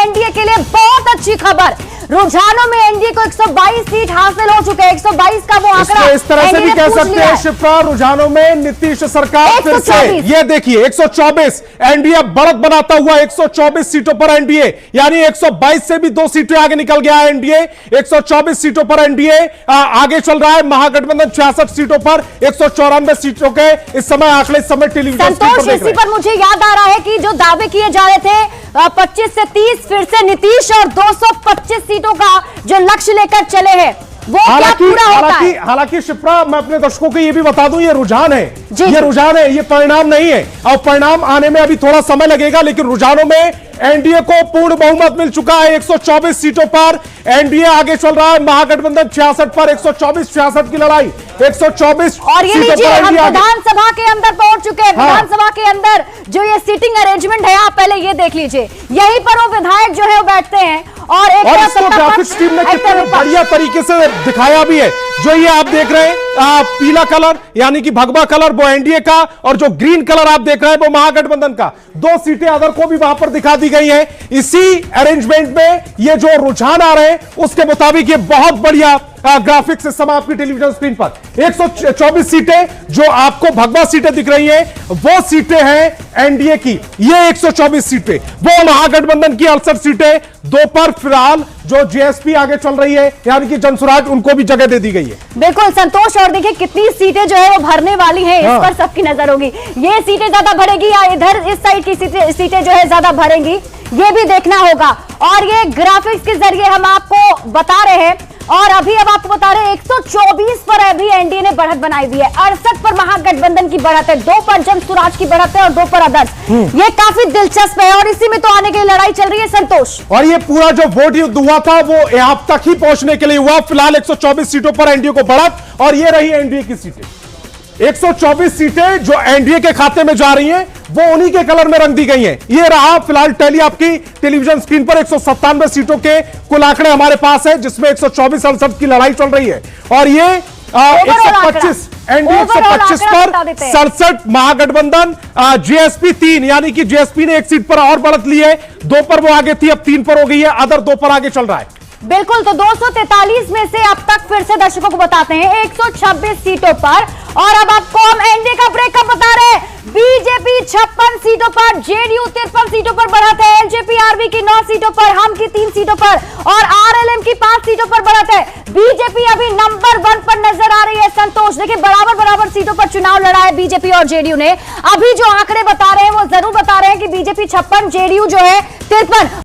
NDA के लिए बहुत अच्छी खबर। रुझानों में एनडीए को 122 सीट हासिल हो चुके हैं। 122 का वो आंकड़ा इस तरह से भी कह सकते हैं शिप्रा, रुझानों में नीतीश सरकार फिर से, ये देखिए 124 एनडीए बढ़त बनाता हुआ 124 सीटों पर एनडीए, यानी 122 से भी 2 सीटें आगे निकल गया है एनडीए। 124 सीटों पर एनडीए आगे चल रहा है। महागठबंधन 66 सीटों पर 194 सीटों के इस समय आंकड़े इस समय टेलीविजन संतोष, इसी पर मुझे याद आ रहा है कि जो दावे किए जा रहे थे 25 से 30 फिर से नीतीश और 225 सीटों का जो लक्ष्य लेकर चले हैं वो क्या पूरा होता है? हालांकि शिप्रा, मैं अपने दर्शकों को ये भी बता दूं, ये रुझान है, ये रुझान है, ये परिणाम नहीं है। और परिणाम आने में अभी थोड़ा समय लगेगा, लेकिन रुझानों में एनडीए को पूर्ण बहुमत मिल चुका है। 124 सीटों पर एनडीए आगे चल रहा है। महागठबंधन 66 पर 124-66 की लड़ाई, 124 और ये लीजिए, हम विधानसभा के अंदर पहुंच चुके हैं। विधानसभा के अंदर जो ये सीटिंग अरेंजमेंट है, आप पहले ये देख लीजिए, यहीं पर वो विधायक जो है वो बैठते हैं और इसको ग्राफिक्स टीम ने कितने बढ़िया तरीके से दिखाया भी है। जो ये आप देख रहे हैं पीला कलर यानी कि भगवा कलर वो एनडीए का, और जो ग्रीन कलर आप देख रहे हैं वो महागठबंधन का। 2 सीटें अदर को भी वहां पर दिखा दी गई हैं। इसी अरेंजमेंट में ये जो रुझान आ रहे हैं उसके मुताबिक ये बहुत बढ़िया ग्राफिक्स इस समय आपकी टेलीविजन स्क्रीन पर 124 सीटें जो आपको भगवा सीटें दिख रही हैं वो सीटें हैं एनडीए की। ये 124 सीटें, वो महागठबंधन की 68 सीटें। 2 पर फिलहाल जो जेएसपी आगे चल रही है यानी कि जनसुराज, उनको भी जगह दे दी गई है। बिल्कुल संतोष, और देखिए कितनी सीटें जो है वो भरने वाली हैं, इस पर सबकी नजर होगी। ये सीटें ज्यादा भरेगी या इधर इस साइड की सीटें जो है ज्यादा भरेंगी, ये भी देखना होगा। और ये ग्राफिक्स के जरिए हम आपको बता रहे हैं, और अभी अब आपको बता रहे हैं 124 पर अभी एनडीए ने बढ़त बनाई हुई है। 68 पर महागठबंधन की बढ़त है, 2 पर जनसुराज की बढ़त है और 2 पर अदर्स। ये काफी दिलचस्प है और इसी में तो आने के लिए लड़ाई चल रही है संतोष। और ये पूरा जो वोट युद्ध हुआ था वो यहां तक ही पहुंचने के लिए हुआ। फिलहाल 124 सीटों पर एनडीए को बढ़त, और ये रही एनडीए की सीटें। 124 सीटें जो एनडीए के खाते में जा रही हैं वो उन्हीं के कलर में रंग दी गई हैं। ये रहा फिलहाल टैली आपकी टेलीविजन स्क्रीन पर। 197 सीटों के कुल आंकड़े हमारे पास है, जिसमें 124-68 की लड़ाई चल रही है। और ये 125 एनडीए 125 पर 67 महागठबंधन, जेएसपी 3 यानी कि जेएसपी ने 1 सीट पर और बढ़त ली है। 2 पर वो आगे थी, अब 3 पर हो गई है। अदर 2 पर आगे चल रहा है। बिल्कुल, तो 243 में से अब तक फिर से दर्शकों को बताते हैं 126 सीटों पर। और अब आपको हम एनडीए का ब्रेकअप बता रहे हैं। बीजेपी 56 सीटों पर, जेडीयू 53 सीटों पर बढ़त है, एलजेपी आरवी की 9 सीटों पर, हम की 3 सीटों पर और आरएलएम की 5 सीटों पर बढ़त है। बीजेपी अभी नंबर 1 पर नजर आ रही है संतोष। देखिए बराबर सीटों पर चुनाव लड़ा है बीजेपी और जेडीयू ने। अभी जो आंकड़े बता रहे हैं वो जरूर बता रहे हैं कि बीजेपी 56, जेडीयू जो है 53।